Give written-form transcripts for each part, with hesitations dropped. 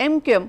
MQM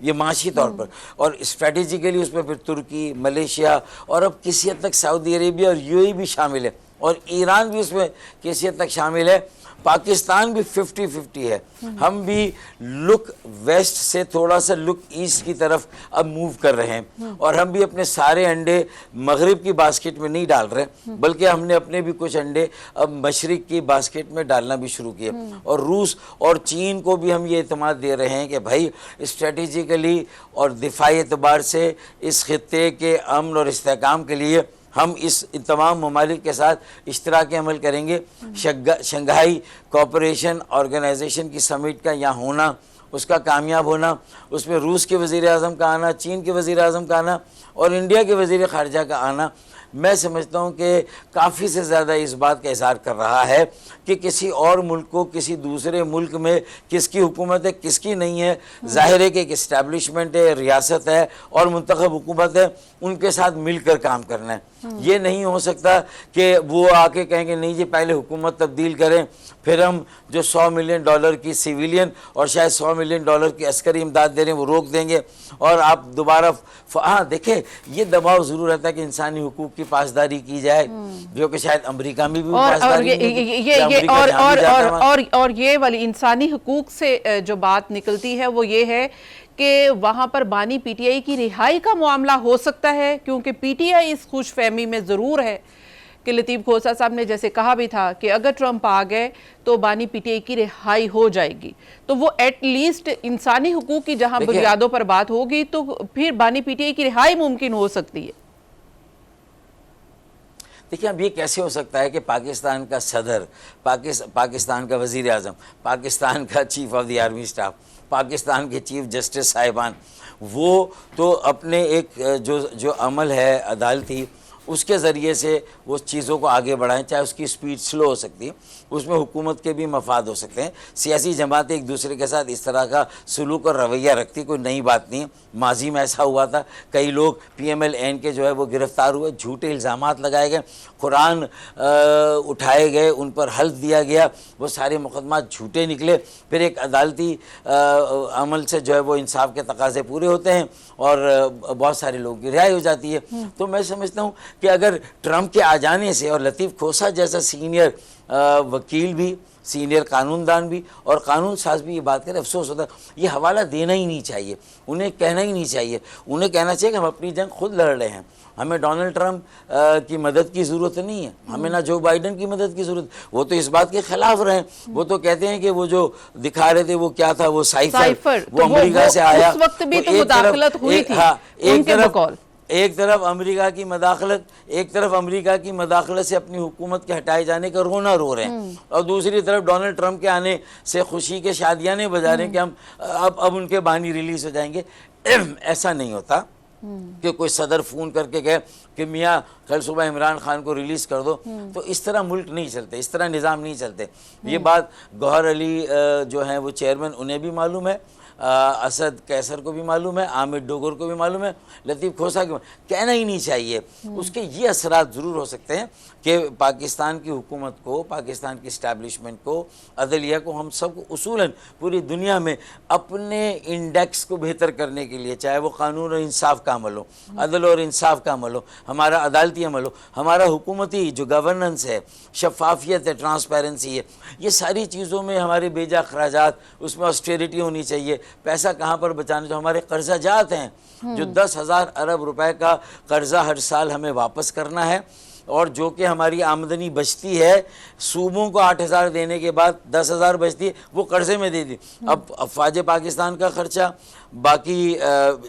یہ معاشی طور پر، اور اسٹریٹجیکلی اس میں پھر ترکی، ملیشیا اور اب کسی حد تک سعودی عربیہ اور یو اے بھی شامل ہے، اور ایران بھی اس میں کسی حد تک شامل ہے۔ پاکستان بھی 50-50 ہے، ہم بھی لک ویسٹ سے تھوڑا سا لک ایسٹ کی طرف اب موو کر رہے ہیں، اور ہم بھی اپنے سارے انڈے مغرب کی باسکٹ میں نہیں ڈال رہے، بلکہ ہم نے اپنے بھی کچھ انڈے اب مشرق کی باسکٹ میں ڈالنا بھی شروع کیے، اور روس اور چین کو بھی ہم یہ اعتماد دے رہے ہیں کہ بھائی اسٹریٹجیکلی اور دفاعی اعتبار سے اس خطے کے امن اور استحکام کے لیے ہم اس تمام ممالک کے ساتھ اشتراک عمل کریں گے۔ شنگھائی کوآپریشن آرگنائزیشن کی سمٹ کا یہاں ہونا، اس کا کامیاب ہونا، اس میں روس کے وزیر اعظم کا آنا، چین کے وزیر اعظم کا آنا اور انڈیا کے وزیر خارجہ کا آنا، میں سمجھتا ہوں کہ کافی سے زیادہ اس بات کا اظہار کر رہا ہے کہ کسی اور ملک کو کسی دوسرے ملک میں کس کی حکومت ہے کس کی نہیں ہے، ظاہر ہے کہ ایک اسٹیبلشمنٹ ہے، ریاست ہے اور منتخب حکومت ہے، ان کے ساتھ مل کر کام کرنا ہے۔ یہ نہیں ہو سکتا کہ وہ آ کے کہیں کہ نہیں جی پہلے حکومت تبدیل کریں، پھر ہم جو $100 ملین کی سیویلین اور شاید $100 ملین کی عسکری امداد دے رہے ہیں وہ روک دیں گے، اور آپ دوبارہ ہاں دیکھیں یہ دباؤ ضرور رہتا ہے کہ انسانی حقوق کی پاسداری کی جائے، جو کہ شاید امریکہ میں بھی پاسداری اور یہ والی انسانی حقوق سے جو بات نکلتی ہے وہ یہ ہے کہ وہاں پر بانی پی ٹی آئی کی رہائی کا معاملہ ہو سکتا ہے، کیونکہ پی ٹی آئی اس خوش فہمی میں ضرور ہے کہ لطیف کھوسہ صاحب نے جیسے کہا بھی تھا کہ اگر ٹرمپ آ گئے تو بانی پی ٹی آئی کی رہائی ہو جائے گی، تو وہ ایٹ لیسٹ انسانی حقوق کی جہاں بنیادوں پر بات ہوگی تو پھر بانی پی ٹی آئی کی رہائی ممکن ہو سکتی ہے۔ دیکھیں اب یہ کیسے ہو سکتا ہے کہ پاکستان کا صدر، پاکستان کا وزیر اعظم، پاکستان کا chief of the army staff, Pakistan کے چیف جسٹس صاحبان، وہ تو اپنے ایک جو عمل ہے عدالتی اس کے ذریعے سے وہ چیزوں کو آگے بڑھائیں، چاہے اس کی سپیڈ سلو ہو سکتی ہے، اس میں حکومت کے بھی مفاد ہو سکتے ہیں، سیاسی جماعتیں ایک دوسرے کے ساتھ اس طرح کا سلوک اور رویہ رکھتی، کوئی نئی بات نہیں ہے، ماضی میں ایسا ہوا تھا، کئی لوگ پی ایم ایل این کے جو ہے وہ گرفتار ہوئے، جھوٹے الزامات لگائے گئے، قرآن اٹھائے گئے، ان پر حلف دیا گیا، وہ سارے مقدمات جھوٹے نکلے، پھر ایک عدالتی عمل سے جو ہے وہ انصاف کے تقاضے پورے ہوتے ہیں اور بہت سارے لوگوں کی رہائی ہو جاتی ہے۔ تو میں سمجھتا ہوں کہ اگر ٹرمپ کے آ جانے سے، اور لطیف کھوسہ جیسا سینئر وکیل بھی، سینئر قانون دان بھی اور قانون ساز بھی یہ بات کرے، افسوس ہوتا ہے یہ حوالہ دینا ہی نہیں چاہیے، انہیں کہنا ہی نہیں چاہیے، انہیں کہنا چاہیے کہ ہم اپنی جنگ خود لڑ رہے ہیں، ہمیں ڈونلڈ ٹرمپ کی مدد کی ضرورت نہیں ہے، ہمیں نہ جو بائیڈن کی مدد کی ضرورت، وہ تو اس بات کے خلاف رہے ہیں، وہ تو کہتے ہیں کہ وہ جو دکھا رہے تھے وہ کیا تھا، وہ سائفر وہ امریکہ سے آیا، اس وقت بھی تو مداخلت ہوئی تھی ان کے بقول، ایک طرف امریکہ کی مداخلت سے اپنی حکومت کے ہٹائے جانے کا رونا رو رہے ہیں، اور دوسری طرف ڈونلڈ ٹرمپ کے آنے سے خوشی کے شادیانے بجا رہے ہیں کہ ہم اب ان کے بانی ریلیز ہو جائیں گے۔ ایسا نہیں ہوتا کہ کوئی صدر فون کر کے کہے کہ میاں کل صبح عمران خان کو ریلیز کر دو، تو اس طرح ملک نہیں چلتے، اس طرح نظام نہیں چلتے۔ یہ بات گوہر علی جو ہیں وہ چیئرمین، انہیں بھی معلوم ہے، اسد قیصر کو بھی معلوم ہے، عامر ڈوگر کو بھی معلوم ہے، لطیف کھوسہ کو کہنا ہی نہیں چاہیے۔ اس کے یہ اثرات ضرور ہو سکتے ہیں کہ پاکستان کی حکومت کو، پاکستان کی اسٹیبلشمنٹ کو، عدلیہ کو، ہم سب کو اصولاً پوری دنیا میں اپنے انڈیکس کو بہتر کرنے کے لیے، چاہے وہ قانون اور انصاف کا عمل ہو، عدل اور انصاف کا عمل ہو، ہمارا عدالتی عمل ہو، ہمارا حکومتی جو گورننس ہے، شفافیت ہے، ٹرانسپیرنسی ہے، یہ ساری چیزوں میں ہمارے بیجا اخراجات، اس میں آسٹیریٹی ہونی چاہیے، پیسہ کہاں پر بچانا، جو ہمارے قرضہ جات ہیں، جو 10,000 ارب روپے کا قرضہ ہر سال ہمیں واپس کرنا ہے، اور جو کہ ہماری آمدنی بچتی ہے، صوبوں کو 8,000 دینے کے بعد 10,000 بچتی ہے، وہ قرضے میں دے دی۔ اب افواج پاکستان کا خرچہ، باقی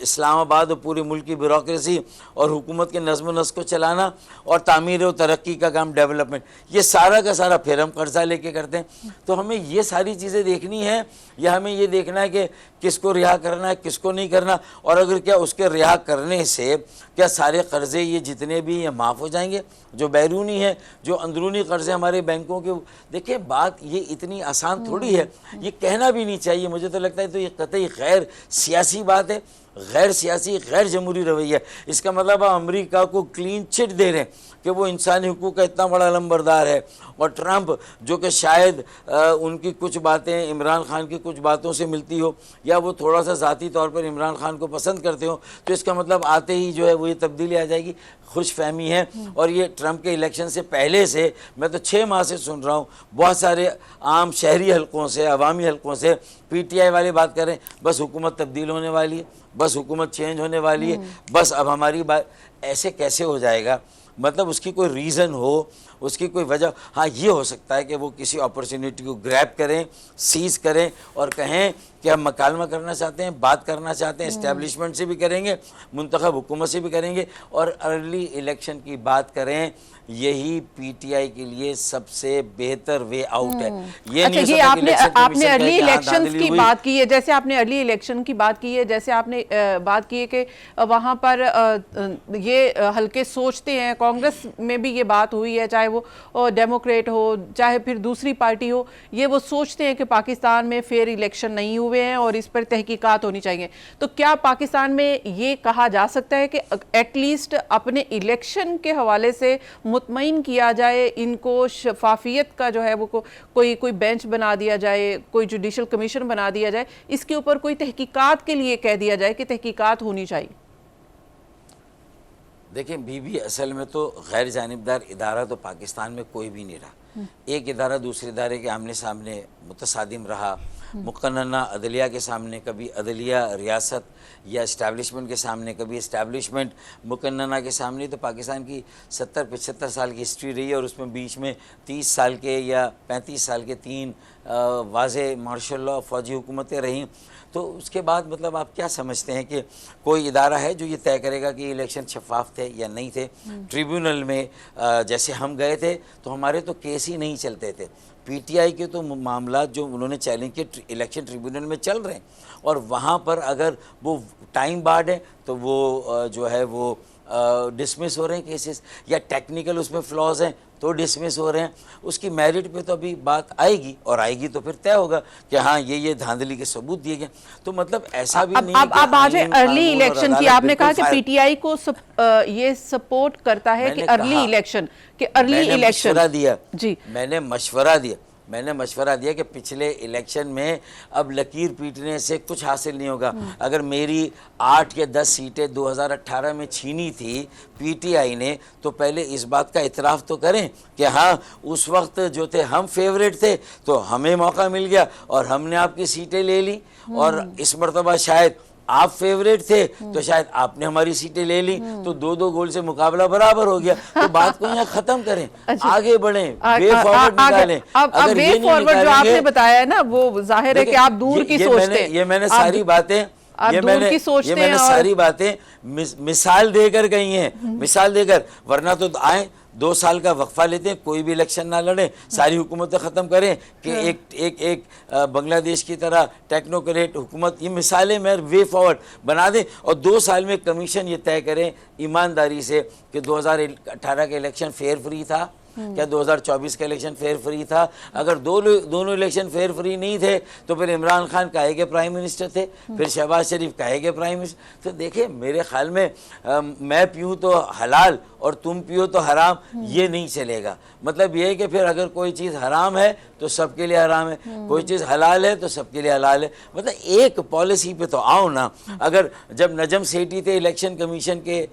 اسلام آباد اور پورے ملک کی بیوروکریسی اور حکومت کے نظم و نسق کو چلانا، اور تعمیر و ترقی کا کام، ڈیولپمنٹ، یہ سارا کا سارا پھر ہم قرضہ لے کے کرتے ہیں۔ تو ہمیں یہ ساری چیزیں دیکھنی ہے، یا ہمیں یہ دیکھنا ہے کہ کس کو رہا کرنا ہے، کس کو نہیں کرنا، اور اگر کیا اس کے رہا کرنے سے کیا سارے قرضے یہ جتنے بھی یہ معاف ہو جائیں گے، جو بیرونی ہیں، جو اندرونی قرضے ہمارے بینکوں کے۔ دیکھیں بات یہ اتنی آسان تھوڑی ہے، یہ کہنا بھی نہیں چاہیے، مجھے تو لگتا ہے تو یہ قطعی غیر سیاسی بات ہے، غیر سیاسی غیر جمہوری رویہ ہے. اس کا مطلب آپ امریکہ کو کلین چٹ دے رہے ہیں کہ وہ انسانی حقوق کا اتنا بڑا علمبردار ہے. اور ٹرمپ جو کہ شاید ان کی کچھ باتیں عمران خان کی کچھ باتوں سے ملتی ہو یا وہ تھوڑا سا ذاتی طور پر عمران خان کو پسند کرتے ہو, تو اس کا مطلب آتے ہی جو ہے وہ یہ تبدیلی آ جائے گی. خوش فہمی ہے. اور یہ ٹرمپ کے الیکشن سے پہلے سے میں تو 6 ماہ سے سن رہا ہوں, بہت سارے عام شہری حلقوں سے, عوامی حلقوں سے پی ٹی آئی والے بات کریں بس حکومت تبدیل ہونے والی ہے, بس حکومت چینج ہونے والی ہے, بس اب ہماری بات. ایسے کیسے ہو جائے گا؟ مطلب اس کی کوئی ریزن ہو, اس کی کوئی وجہ. ہاں یہ ہو سکتا ہے کہ وہ کسی اپرچونیٹی کو گریب کریں, سیز کریں اور کہیں کہ ہم مکالمہ کرنا چاہتے ہیں, بات کرنا چاہتے ہیں, اسٹیبلشمنٹ سے بھی کریں گے, منتخب حکومت سے بھی کریں گے اور ارلی الیکشن کی بات کریں. یہی پی ٹی آئی کے لیے سب سے بہتر وے آؤٹ ہے. یہ اچھا, نہیں یہ آپ نے ارلی الیکشنز کی بات کی ہے, جیسے آپ نے ارلی الیکشن کی بات کی ہے, جیسے آپ نے بات کی ہے کہ وہاں پر یہ حلقے سوچتے ہیں, کانگریس میں بھی یہ بات ہوئی ہے, چاہے وہ ڈیموکریٹ ہو چاہے پھر دوسری پارٹی ہو, یہ وہ سوچتے ہیں کہ پاکستان میں فیئر الیکشن نہیں ہوئے ہیں اور اس پر تحقیقات ہونی چاہیے. تو کیا پاکستان میں یہ کہا جا سکتا ہے کہ ایٹ لیسٹ اپنے الیکشن کے حوالے سے مطمئن کیا جائے, ان کو شفافیت کا جو ہے وہ کوئی بینچ بنا دیا جائے, کوئی جوڈیشل کمیشن بنا دیا جائے, اس کے اوپر کوئی تحقیقات کے لیے کہہ دیا جائے کہ تحقیقات ہونی چاہیے؟ دیکھیں بی اصل میں تو غیر جانبدار ادارہ تو پاکستان میں کوئی بھی نہیں رہا. ایک ادارہ دوسرے ادارے کے آمنے سامنے متصادم رہا. مقننہ عدلیہ کے سامنے کبھی عدلیہ ریاست یا اسٹیبلشمنٹ کے سامنے کبھی اسٹیبلشمنٹ مقننہ کے سامنے. تو پاکستان کی 70-75 سال کی ہسٹری رہی ہے اور اس میں بیچ میں 30 سال کے یا 35 سال کے 3 واضح مارشل لا فوجی حکومتیں رہیں. تو اس کے بعد مطلب آپ کیا سمجھتے ہیں کہ کوئی ادارہ ہے جو یہ طے کرے گا کہ یہ الیکشن شفاف تھے یا نہیں تھے؟ ٹریبیونل میں جیسے ہم گئے تھے تو ہمارے تو کیس ہی نہیں چلتے تھے. پی ٹی آئی کے تو معاملات جو انہوں نے چیلنج کیے الیکشن ٹریبیونل میں چل رہے ہیں, اور وہاں پر اگر وہ ٹائم بارڈ ہے تو وہ جو ہے وہ ڈسمس ہو رہے ہیں کیسز, یا ٹیکنیکل اس میں فلاز ہیں تو ڈسمس ہو رہے ہیں. اس کی میرٹ پہ تو ابھی بات آئے گی, اور آئے گی تو پھر طے ہوگا کہ ہاں یہ دھاندلی کے ثبوت دیے گئے. تو مطلب ایسا بھی نہیں ہے کہ اب آج ارلی الیکشن کی آپ نے کہا کہ پی ٹی آئی کو یہ سپورٹ کرتا ہے کہ ارلی الیکشن جی میں نے مشورہ دیا کہ پچھلے الیکشن میں اب لکیر پیٹنے سے کچھ حاصل نہیں ہوگا. اگر میری 8 یا 10 سیٹیں 2018 میں چھینی تھی پی ٹی آئی نے, تو پہلے اس بات کا اعتراف تو کریں کہ ہاں اس وقت جو تھے ہم فیوریٹ تھے تو ہمیں موقع مل گیا اور ہم نے آپ کی سیٹیں لے لی, اور اس مرتبہ شاید آپ فیوریٹ تھے تو شاید آپ نے ہماری سیٹیں لے لی, تو 2 گول سے مقابلہ برابر ہو گیا. تو بات کو یہاں ختم کریں, آگے بڑھیں, وے فارورڈ نکالیں. اب وے فارورڈ جو آپ نے بتایا ہے نا, وہ ظاہر ہے کہ آپ دور کی سوچتے ہیں. یہ میں نے ساری باتیں مثال دے کر گئی ہیں, مثال دے کر, ورنہ تو آئیں 2 سال کا وقفہ لیتے ہیں, کوئی بھی الیکشن نہ لڑیں, ساری حکومتیں ختم کریں کہ ایک بنگلہ دیش کی طرح ٹیکنوکریٹ حکومت. یہ مثالیں میں وے فارورڈ بنا دیں, اور 2 سال میں کمیشن یہ طے کریں ایمانداری سے کہ 2018 کا الیکشن فیئر فری تھا کیا 2024 کا الیکشن فیئر فری تھا. اگر دونوں الیکشن فیئر فری نہیں تھے تو پھر عمران خان کہے گے پرائم منسٹر تھے, پھر شہباز شریف کہے گے پرائم منسٹر. تو دیکھیں میرے خیال میں میں پیوں تو حلال اور تم پیو تو حرام, یہ نہیں چلے گا. مطلب یہ ہے کہ پھر اگر کوئی چیز حرام ہے تو سب کے لیے حرام ہے, کوئی چیز حلال ہے تو سب کے لیے حلال ہے. مطلب ایک پالیسی پہ تو آؤ نا. اگر جب نجم سیٹھی تھے الیکشن کمیشن کے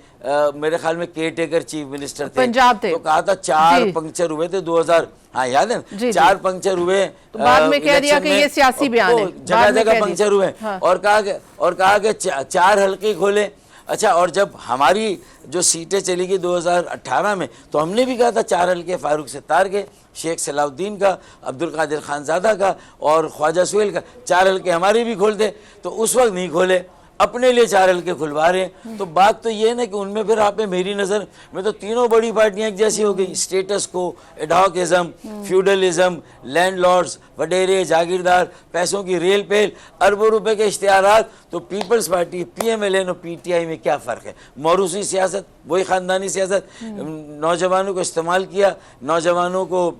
میرے خیال میں کیئر ٹیکر چیف منسٹر تھے, پنجاب تھے, تو کہا تھا 4 پنکچر ہوئے تھے 2000, ہاں یاد ہے نا, 4 پنکچر ہوئے, بعد میں کہہ دیا کہ یہ سیاسی بیان ہے, جگہ جگہ پنکچر ہوئے, اور کہا کہ 4 حلقے کھولے. اچھا, اور جب ہماری جو سیٹیں چلی گئی 2018 میں تو ہم نے بھی کہا تھا 4 حلقے فاروق ستار کے, شیخ صلاح الدین کا, عبدالقادر خانزادہ کا اور خواجہ سہیل کا, 4 حلقے ہمارے بھی کھولتے. تو اس وقت نہیں کھولے, اپنے لیے 4 حلقے کھلوا رہے ہیں. تو بات تو یہ ہے نا کہ ان میں پھر آپ نے میری نظر میں تو تینوں بڑی پارٹیاں ایک جیسی ہو گئی. Status quo, adhocism, feudalism, land lords, وڈیرے, جاگیردار, پیسوں کی ریل پیل, اربوں روپے کے اشتہارات. تو people's party, P M L N اور پی ٹی آئی میں کیا فرق ہے؟ موروثی سیاست, وہی خاندانی سیاست. نوجوانوں کو استعمال کیا, نوجوانوں کو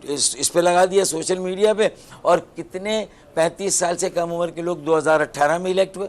اس پہ لگا دیا سوشل میڈیا پہ, اور کتنے 35 سال سے کم عمر کے لوگ 2018 میں الیکٹ ہوئے.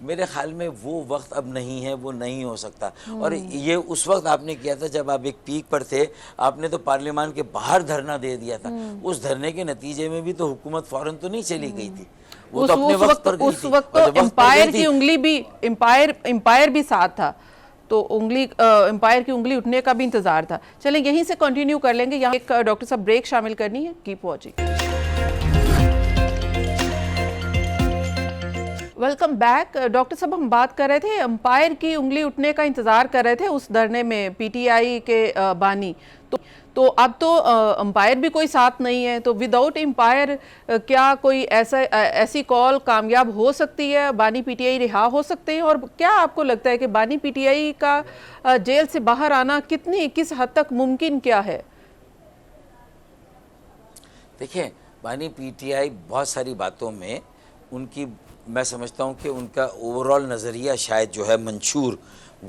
میرے خیال میں وہ وقت اب نہیں ہے، وہ نہیں ہو سکتا. اور یہ اس وقت آپ نے کیا تھا جب آپ ایک پیک پر تھے، آپ نے تو پارلیمان کے باہر دھرنا دے دیا تھا. اس دھرنے کے نتیجے میں بھی تو حکومت فوراً تو نہیں چلی گئی تھی، وہ تو اپنے وقت پر گئی اس تھی. وقت تو امپائر کی انگلی بھی امپائر بھی ساتھ تھا، تو امپائر کی انگلی اٹھنے کا بھی انتظار تھا. چلیں یہیں سے کنٹینیو کر لیں گے. یہاں ایک ڈاکٹر صاحب بریک شامل کرنی ہے. Keep watching. Welcome back. Doctor صاحب ہم بات کر رہے تھے امپائر کی انگلی اٹھنے کا انتظار کر رہے تھے اس دھرنے میں پی ٹی آئی کے بانی. تو اب تو امپائر بھی کوئی ساتھ نہیں ہے، تو وداؤٹ امپائر کیا کوئی ایسی کال کامیاب ہو سکتی ہے؟ بانی پی ٹی آئی رہا ہو سکتے ہیں؟ اور کیا آپ کو لگتا ہے کہ بانی پی ٹی آئی کا جیل سے باہر آنا کس حد تک ممکن کیا ہے؟ دیکھیں، بانی پی ٹی آئی بہت ساری باتوں میں ان کی، میں سمجھتا ہوں کہ ان کا اوورال نظریہ شاید جو ہے منشور،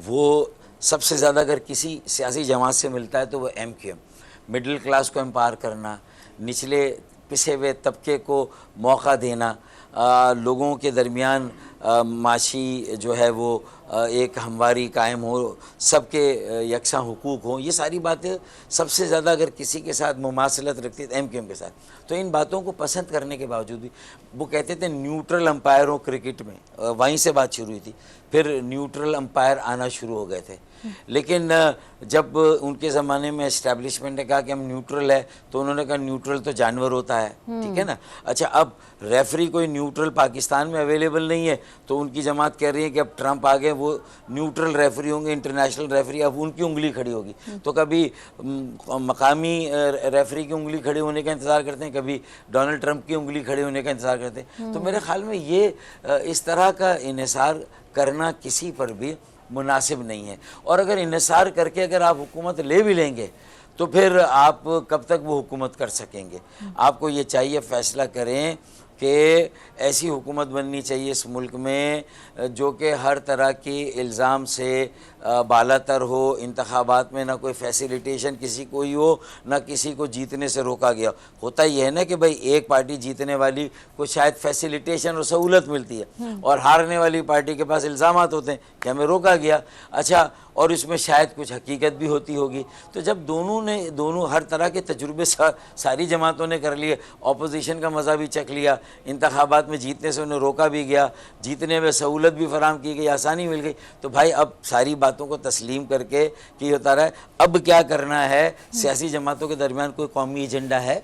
وہ سب سے زیادہ اگر کسی سیاسی جماعت سے ملتا ہے تو وہ M Q M. Middle class کو امپاور کرنا، نچلے پسے ہوئے طبقے کو موقع دینا، لوگوں کے درمیان معاشی جو ہے وہ ایک ہمواری قائم ہو، سب کے یکساں حقوق ہوں. یہ ساری باتیں سب سے زیادہ اگر کسی کے ساتھ مماثلت رکھتی ہے ایم کیو ایم کے ساتھ. تو ان باتوں کو پسند کرنے کے باوجود بھی وہ کہتے تھے نیوٹرل امپائر ہو کرکٹ میں، وہیں سے بات شروع ہوئی تھی. پھر نیوٹرل امپائر آنا شروع ہو گئے تھے. لیکن جب ان کے زمانے میں اسٹیبلشمنٹ نے کہا کہ ہم نیوٹرل ہے، تو انہوں نے کہا نیوٹرل تو جانور ہوتا ہے. ٹھیک ہے نا. اچھا، اب ریفری کوئی نیوٹرل پاکستان میں اویلیبل نہیں ہے، تو ان کی جماعت کہہ رہی ہے کہ اب ٹرمپ آ گئے، وہ نیوٹرل ریفری ہوں گے، انٹرنیشنل ریفری. اب ان کی انگلی کھڑی ہوگی. تو کبھی مقامی ریفری کی انگلی کھڑی ہونے کا انتظار کرتے ہیں، کبھی ڈونلڈ ٹرمپ کی انگلی کھڑی ہونے کا انتظار کرتے ہیں. تو میرے خیال میں یہ اس طرح کا انحصار کرنا کسی پر بھی مناسب نہیں ہے. اور اگر انحصار کر کے اگر آپ حکومت لے بھی لیں گے تو پھر آپ کب تک وہ حکومت کر سکیں گے؟ آپ کو یہ چاہیے فیصلہ کریں کہ ایسی حکومت بننی چاہیے اس ملک میں جو کہ ہر طرح کی الزام سے بالا تر ہو. انتخابات میں نہ کوئی فیسیلیٹیشن کسی کو ہی ہو، نہ کسی کو جیتنے سے روکا گیا. ہوتا یہ ہے نا کہ بھائی ایک پارٹی جیتنے والی کو شاید فیسیلیٹیشن اور سہولت ملتی ہے، اور ہارنے والی پارٹی کے پاس الزامات ہوتے ہیں کہ ہمیں روکا گیا. اچھا، اور اس میں شاید کچھ حقیقت بھی ہوتی ہوگی. تو جب دونوں ہر طرح کے تجربے ساری جماعتوں نے کر لیے، اپوزیشن کا مزہ بھی چکھ لیا، انتخابات میں جیتنے سے انہیں روکا بھی گیا، جیتنے میں سہولت بھی فراہم کی گئی، آسانی مل گئی، تو بھائی اب ساری باتوں کو تسلیم کر کے کہ یہ ہوتا رہا ہے. اب کیا کرنا ہے؟ سیاسی جماعتوں کے درمیان کوئی قومی ایجنڈا ہے؟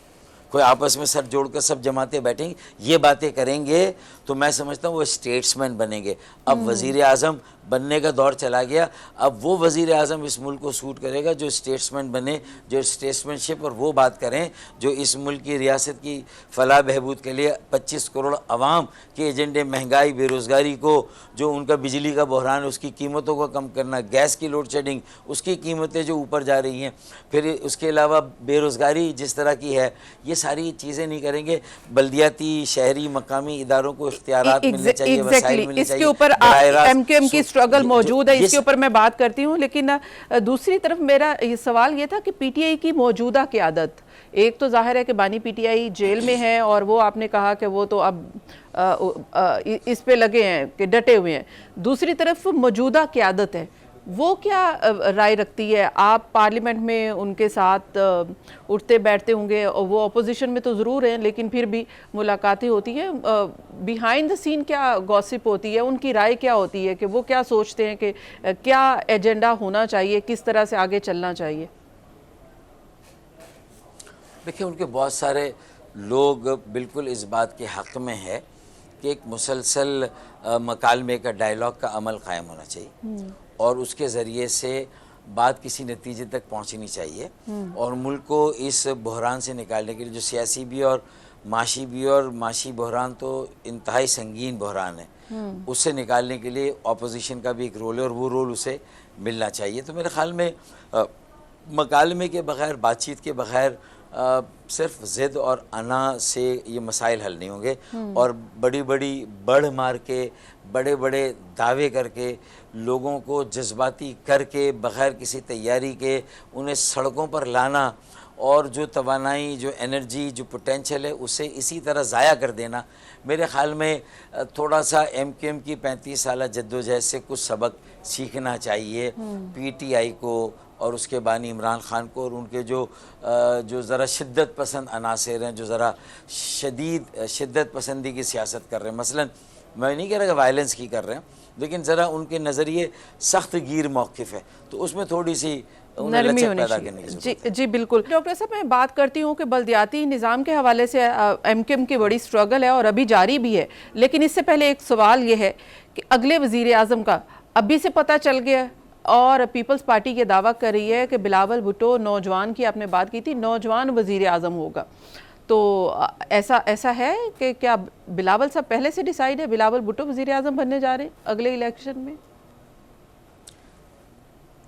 کوئی آپس میں سر جوڑ کر سب جماعتیں بیٹھیں گی، یہ باتیں کریں گے تو میں سمجھتا ہوں وہ اسٹیٹسمین بنیں گے. اب وزیر اعظم بننے کا دور چلا گیا. اب وہ وزیر اعظم اس ملک کو سوٹ کرے گا جو اسٹیٹسمین بنے، جو اسٹیٹسمین شپ اور وہ بات کریں جو اس ملک کی ریاست کی فلاح بہبود کے لیے 25 کروڑ عوام کے ایجنڈے، مہنگائی، بے روزگاری کو، جو ان کا بجلی کا بحران ہے اس کی قیمتوں کو کم کرنا، گیس کی لوڈ شیڈنگ، اس کی قیمتیں جو اوپر جا رہی ہیں، پھر اس کے علاوہ بے روزگاری جس طرح کی ہے، یہ ساری چیزیں نہیں کریں گے. بلدیاتی، شہری، مقامی اداروں کو اختیارات ملنے چاہیے، وسائل ملنے اس چاہیے. کے اوپر ایم کیو ایم کی اسٹرگل موجود ہے، اس کے اوپر میں بات کرتی ہوں. لیکن دوسری طرف میرا یہ سوال یہ تھا کہ پی ٹی آئی کی موجودہ قیادت، ایک تو ظاہر ہے کہ بانی پی ٹی آئی جیل میں ہے، اور وہ آپ نے کہا کہ وہ تو اب اس پہ لگے ہیں کہ ڈٹے ہوئے ہیں. دوسری طرف موجودہ قیادت ہے، وہ کیا رائے رکھتی ہے؟ آپ پارلیمنٹ میں ان کے ساتھ اٹھتے بیٹھتے ہوں گے، اور وہ اپوزیشن میں تو ضرور ہیں لیکن پھر بھی ملاقاتیں ہوتی ہیں. بیہائنڈ دا سین کیا گوسپ ہوتی ہے؟ ان کی رائے کیا ہوتی ہے کہ وہ کیا سوچتے ہیں کہ کیا ایجنڈا ہونا چاہیے، کس طرح سے آگے چلنا چاہیے؟ دیکھیں، ان کے بہت سارے لوگ بالکل اس بات کے حق میں ہے کہ ایک مسلسل مکالمے کا، ڈائیلاگ کا عمل قائم ہونا چاہیے، اور اس کے ذریعے سے بات کسی نتیجے تک پہنچنی چاہیے. اور ملک کو اس بحران سے نکالنے کے لیے جو سیاسی بھی اور معاشی بحران تو انتہائی سنگین بحران ہے، اس سے نکالنے کے لیے اپوزیشن کا بھی ایک رول ہے، اور وہ رول اسے ملنا چاہیے. تو میرے خیال میں مکالمے کے بغیر، بات چیت کے بغیر صرف ضد اور انا سے یہ مسائل حل نہیں ہوں گے. اور بڑی بڑھ مار کے، بڑے دعوے کر کے، لوگوں کو جذباتی کر کے، بغیر کسی تیاری کے انہیں سڑکوں پر لانا اور جو توانائی، جو انرجی، جو پوٹینشل ہے اسے اسی طرح ضائع کر دینا، میرے خیال میں تھوڑا سا ایم کیو ایم کی 35 سالہ جدوجہد سے کچھ سبق سیکھنا چاہیے پی ٹی آئی کو اور اس کے بانی عمران خان کو، اور ان کے جو ذرا شدت پسند عناصر ہیں، جو ذرا شدت پسندی کی سیاست کر رہے ہیں. مثلا میں نہیں کہہ رہا کہ وائلنس کی کر رہے ہیں، لیکن ذرا ان کے نظریے سخت گیر موقف ہے، تو اس میں تھوڑی سی نرمی ہونی چاہیے. جی بالکل ڈاکٹر صاحب، میں بات کرتی ہوں کہ بلدیاتی نظام کے حوالے سے ایم کیو ایم کی بڑی سٹرگل ہے اور ابھی جاری بھی ہے، لیکن اس سے پہلے ایک سوال یہ ہے کہ اگلے وزیر اعظم کا ابھی سے پتہ چل گیا، اور پیپلز پارٹی یہ دعویٰ کر رہی ہے کہ بلاول بھٹو نوجوان کی، آپ نے بات کی تھی، نوجوان وزیر اعظم ہوگا. تو ایسا ہے کہ کیا بلاول صاحب پہلے سے ڈیسائیڈ ہے بلاول بھٹو وزیر اعظم بننے جا رہے ہیں اگلے الیکشن میں؟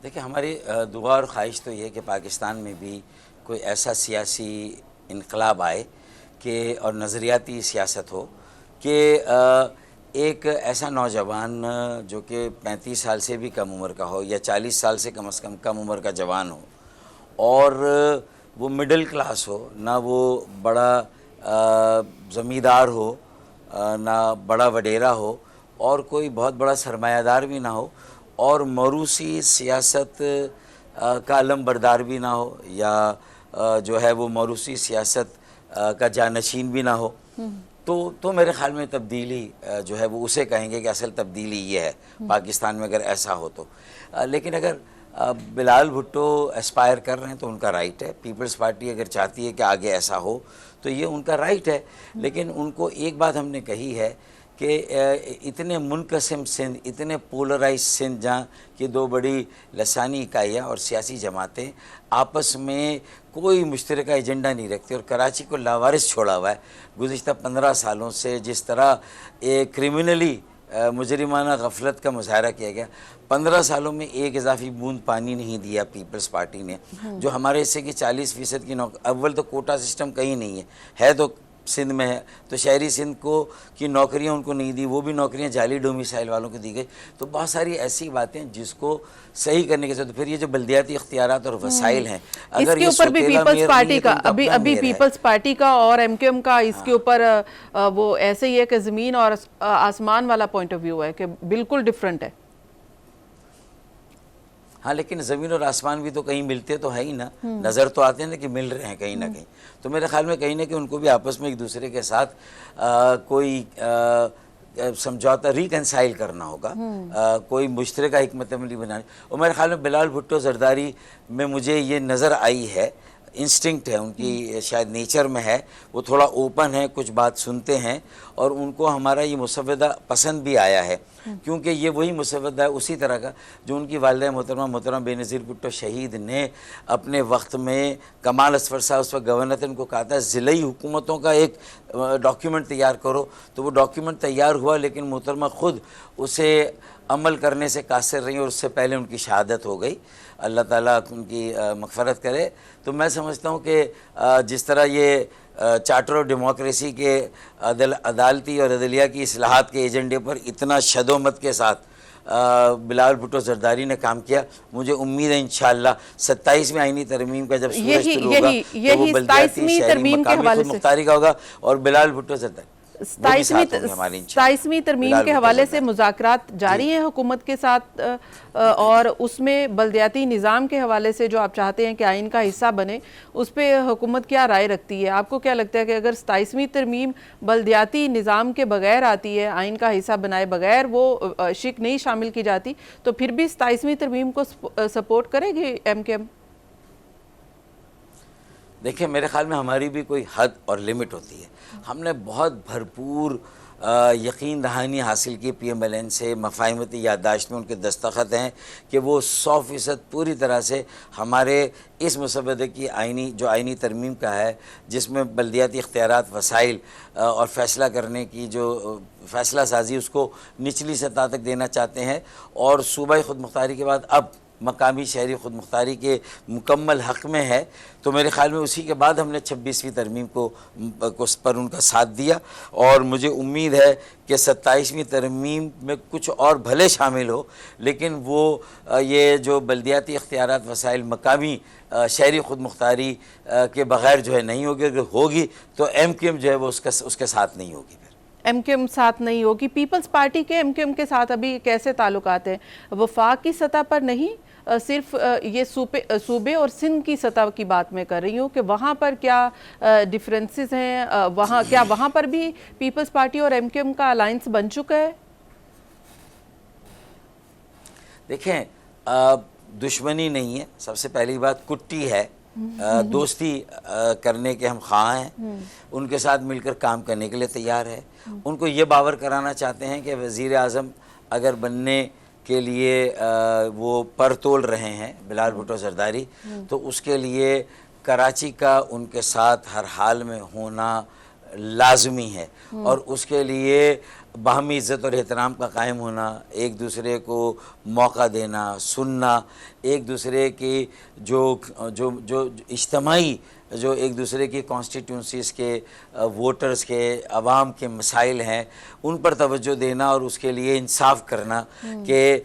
دیکھیں، ہماری دعا اور خواہش تو یہ ہے کہ پاکستان میں بھی کوئی ایسا سیاسی انقلاب آئے کہ اور نظریاتی سیاست ہو کہ ایک ایسا نوجوان جو کہ 35 سال سے بھی کم عمر کا ہو یا 40 سال سے کم از کم عمر کا جوان ہو، اور وہ مڈل کلاس ہو، نہ وہ بڑا زمیندار ہو، نہ بڑا وڈیرا ہو، اور کوئی بہت بڑا سرمایہ دار بھی نہ ہو، اور موروثی سیاست کا علم بردار بھی نہ ہو، یا جو ہے وہ موروثی سیاست کا جانشین بھی نہ ہو، تو میرے خیال میں تبدیلی جو ہے وہ اسے کہیں گے کہ اصل تبدیلی یہ ہے پاکستان میں اگر ایسا ہو تو. لیکن اگر بلاول بھٹو اسپائر کر رہے ہیں تو ان کا رائٹ ہے، پیپلز پارٹی اگر چاہتی ہے کہ آگے ایسا ہو تو یہ ان کا رائٹ ہے. لیکن ان کو ایک بات ہم نے کہی ہے کہ اتنے منقسم سندھ، اتنے پولرائز سندھ، جہاں کہ دو بڑی لسانی اکائیاں اور سیاسی جماعتیں آپس میں کوئی مشترکہ ایجنڈا نہیں رکھتے، اور کراچی کو لاوارث چھوڑا ہوا ہے گزشتہ 15 سالوں سے. جس طرح ایک کرمنلی مجرمانہ غفلت کا مظاہرہ کیا گیا، 15 سالوں میں ایک اضافی بوند پانی نہیں دیا پیپلز پارٹی نے. جو ہمارے حصے کی 40% کی اول تو کوٹا سسٹم کہیں نہیں ہے تو سندھ میں ہے، تو شہری سندھ کی نوکریاں ان کو نہیں دی، وہ بھی نوکریاں جعلی ڈومیسائل والوں کو دی گئی. تو بہت ساری ایسی باتیں جس کو صحیح کرنے کے ساتھ پھر یہ جو بلدیاتی اختیارات اور وسائل ہیں، اس کے اوپر بھی پیپلز پارٹی کا ابھی پیپلز پارٹی کا اور ایم کیو ایم کا اس کے اوپر وہ ایسے ہی ہے کہ زمین اور آسمان والا پوائنٹ آف ویو ہے کہ بالکل ڈیفرنٹ ہے. ہاں، لیکن زمین اور آسمان بھی تو کہیں ملتے تو ہے ہی نا، نظر تو آتے ہیں نا کہ مل رہے ہیں کہیں نہ کہیں. تو میرے خیال میں کہیں نہ کہیں ان کو بھی آپس میں ایک دوسرے کے ساتھ کوئی سمجھوتا ریکنسائل کرنا ہوگا، کوئی مشترکہ حکمت عملی بنانی. اور میرے خیال میں بلاول بھٹو زرداری میں مجھے یہ نظر آئی ہے، انسٹنکٹ ہے ان کی، شاید نیچر میں ہے، وہ تھوڑا اوپن ہے، کچھ بات سنتے ہیں، اور ان کو ہمارا یہ مسودہ پسند بھی آیا ہے، کیونکہ یہ وہی مسودہ ہے اسی طرح کا جو ان کی والدہ محترمہ بے نظیر بھٹو شہید نے اپنے وقت میں کمال اصفر صاحب اس وقت گورنر تھے، ان کو کہا تھا ضلعی حکومتوں کا ایک ڈاکیومنٹ تیار کرو. تو وہ ڈاکیومنٹ تیار ہوا، لیکن محترمہ خود اسے عمل کرنے سے قاصر رہی، اور اس سے پہلے ان کی شہادت ہو گئی. اللہ تعالیٰ ان کی مغفرت کرے. تو میں سمجھتا ہوں کہ جس طرح یہ چارٹر آف ڈیموکریسی کے عدالتی اور عدلیہ کی اصلاحات کے ایجنڈے پر اتنا شد و مت کے ساتھ بلاول بھٹو زرداری نے کام کیا، مجھے امید ہے انشاءاللہ 27ویں آئینی ترمیم کا جب سورج طلوع ہوگا تو وہ بلدیاتی شہری مقامی خود مختاری کا ہوگا، اور بلاول بھٹو زرداری 27ویں ترمیم کے حوالے سے مذاکرات جاری ہیں حکومت کے ساتھ، اور اس میں بلدیاتی نظام کے حوالے سے جو آپ چاہتے ہیں کہ آئین کا حصہ بنے، اس پہ حکومت کیا رائے رکھتی ہے؟ آپ کو کیا لگتا ہے کہ اگر 27ویں ترمیم بلدیاتی نظام کے بغیر آتی ہے، آئین کا حصہ بنائے بغیر وہ شک نہیں شامل کی جاتی، تو پھر بھی 27ویں ترمیم کو سپورٹ کرے گی ایم کیو ایم؟ دیکھیں، میرے خیال میں ہماری بھی کوئی حد اور لمٹ ہوتی ہے. ہم نے بہت بھرپور یقین دہانی حاصل کی پی ایم ایل این سے، مفاہمتی یادداشت میں ان کے دستخط ہیں کہ وہ 100% پوری طرح سے ہمارے اس مسودے کی آئینی ترمیم کا ہے، جس میں بلدیاتی اختیارات، وسائل اور فیصلہ کرنے کی جو فیصلہ سازی اس کو نچلی سطح تک دینا چاہتے ہیں، اور صوبائی خود مختاری کے بعد اب مقامی شہری خود مختاری کے مکمل حق میں ہے، تو میرے خیال میں اسی کے بعد ہم نے 26ویں ترمیم کو پر ان کا ساتھ دیا، اور مجھے امید ہے کہ 27ویں ترمیم میں کچھ اور بھلے شامل ہو، لیکن وہ یہ جو بلدیاتی اختیارات وسائل مقامی شہری خود مختاری کے بغیر جو ہے نہیں ہوگی. اگر ہوگی تو ایم کیو ایم جو ہے وہ اس کے ساتھ نہیں ہوگی. پھر ایم کیو ایم ساتھ نہیں ہوگی. پیپلز پارٹی کے ایم کیو ایم کے ساتھ ابھی کیسے تعلقات ہیں؟ وفاق کی سطح پر نہیں، صرف یہ صوبے اور سندھ کی سطح کی بات میں کر رہی ہوں کہ وہاں پر کیا ڈیفرنسز ہیں، وہاں پر بھی پیپلز پارٹی اور ایم کیو ایم کا الائنس بن چکا ہے؟ دیکھیں، دشمنی نہیں ہے، سب سے پہلی بات کٹی ہے، دوستی کرنے کے ہم خواہاں ہیں، ان کے ساتھ مل کر کام کرنے کے لیے تیار ہے. ان کو یہ باور کرانا چاہتے ہیں کہ وزیر اعظم اگر بننے کے لیے وہ پر تول رہے ہیں بلال بھٹو زرداری، تو اس کے لیے کراچی کا ان کے ساتھ ہر حال میں ہونا لازمی ہے، اور اس کے لیے باہمی عزت اور احترام کا قائم ہونا، ایک دوسرے کو موقع دینا، سننا، ایک دوسرے کی جو اجتماعی جو ایک دوسرے کی کانسٹیٹیونسیز کے ووٹرز کے عوام کے مسائل ہیں ان پر توجہ دینا، اور اس کے لیے انصاف کرنا کہ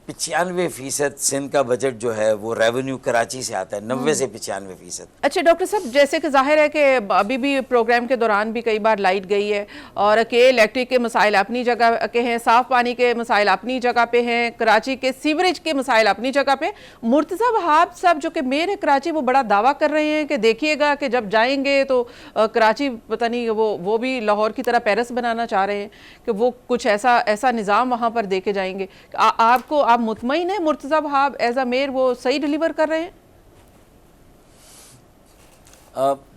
95% سندھ کا بجٹ جو ہے وہ ریونیو کراچی سے آتا ہے، 90 سے 95%. اچھا ڈاکٹر صاحب، جیسے کہ ظاہر ہے کہ ابھی بھی پروگرام کے دوران بھی کئی بار لائٹ گئی ہے، اور کہ الیکٹرک کے مسائل اپنی جگہ کے ہیں، صاف پانی کے مسائل اپنی جگہ پہ ہیں، کراچی کے سیوریج کے مسائل اپنی جگہ پہ. مرتضی وہاب صاحب جو کہ میئر ہے کراچی، وہ بڑا دعویٰ کر رہے ہیں کہ دیکھیے گا کہ جب جائیں گے تو کراچی پتہ نہیں وہ بھی لاہور کی طرح پیرس بنانا چاہ رہے ہیں، کہ وہ کچھ ایسا نظام وہاں پر دے کے جائیں گے. آپ مطمئن ہیں مرتضی وہاب ایز اے میئر وہ صحیح ڈیلیور کر رہے ہیں؟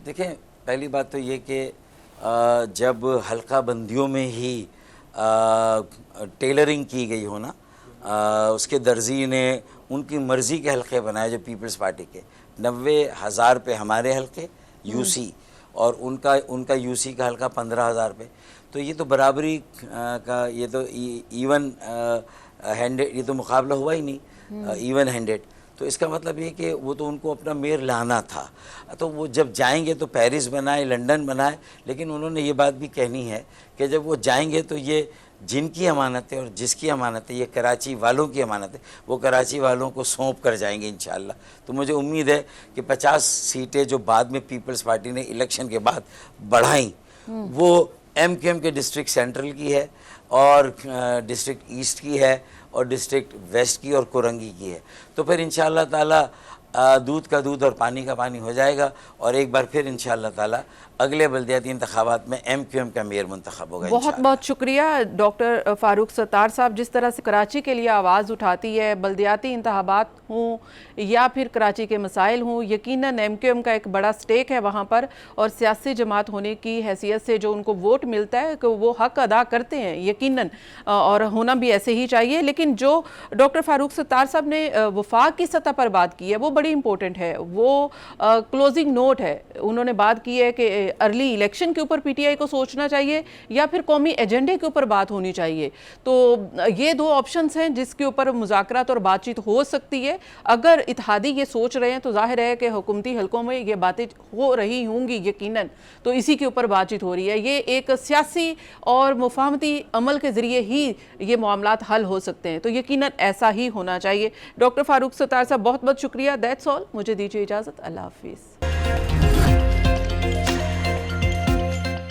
دیکھیں، پہلی بات تو یہ کہ جب حلقہ بندیوں میں ہی ٹیلرنگ کی گئی ہو نا، اس کے درزی نے ان کی مرضی کے حلقے بنائے جو پیپلز پارٹی کے، 90,000 پہ ہمارے حلقے یو سی، اور ان کا یو سی کا حلقہ 15,000 پہ. تو یہ تو برابری کا، یہ تو ایون ہینڈیڈ، یہ تو مقابلہ ہوا ہی نہیں، ایون ہینڈیڈ. تو اس کا مطلب یہ کہ وہ تو ان کو اپنا میئر لانا تھا، تو وہ جب جائیں گے تو پیرس بنائے، لنڈن بنائے، لیکن انہوں نے یہ بات بھی کہنی ہے کہ جب وہ جائیں گے تو یہ جن کی امانت ہے اور جس کی امانت ہے، یہ کراچی والوں کی امانت ہے، وہ کراچی والوں کو سونپ کر جائیں گے انشاءاللہ. تو مجھے امید ہے کہ 50 سیٹیں جو بعد میں پیپلز پارٹی نے الیکشن کے بعد بڑھائیں، وہ ایم کیو ایم کے ڈسٹرکٹ سینٹرل کی ہے، اور ڈسٹرکٹ ایسٹ کی ہے، اور ڈسٹرکٹ ویسٹ کی اور کورنگی کی ہے. تو پھر انشاءاللہ تعالی دودھ کا دودھ اور پانی کا پانی ہو جائے گا، اور ایک بار پھر انشاءاللہ تعالی اگلے بلدیاتی انتخابات میں ایم کیو ایم کا میئر منتخب ہوگا. بہت بہت شکریہ ڈاکٹر فاروق ستار صاحب، جس طرح سے کراچی کے لیے آواز اٹھاتی ہے، بلدیاتی انتخابات ہوں یا پھر کراچی کے مسائل ہوں، یقیناً ایم کیو ایم کا ایک بڑا سٹیک ہے وہاں پر، اور سیاسی جماعت ہونے کی حیثیت سے جو ان کو ووٹ ملتا ہے کہ وہ حق ادا کرتے ہیں یقیناً، اور ہونا بھی ایسے ہی چاہیے. لیکن جو ڈاکٹر فاروق ستار صاحب نے وفاق کی سطح پر بات کی ہے وہ بڑی امپورٹنٹ ہے، وہ کلوزنگ نوٹ ہے. انہوں نے بات کی ہے کہ ارلی الیکشن کے اوپر پی ٹی آئی کو سوچنا چاہیے یا پھر قومی ایجنڈے کے اوپر بات ہونی چاہیے. تو یہ دو آپشنز ہیں جس کے اوپر مذاکرات اور بات چیت ہو سکتی ہے. اگر اتحادی یہ سوچ رہے ہیں تو ظاہر ہے کہ حکومتی حلقوں میں یہ باتیں ہو رہی ہوں گی یقیناً، تو اسی کے اوپر بات چیت ہو رہی ہے. یہ ایک سیاسی اور مفاہمتی عمل کے ذریعے ہی یہ معاملات حل ہو سکتے ہیں، تو یقیناً ایسا ہی ہونا چاہیے. ڈاکٹر فاروق ستار صاحب بہت بہت شکریہ. دیٹس آل، مجھے دیجیے اجازت. اللہ حافظ.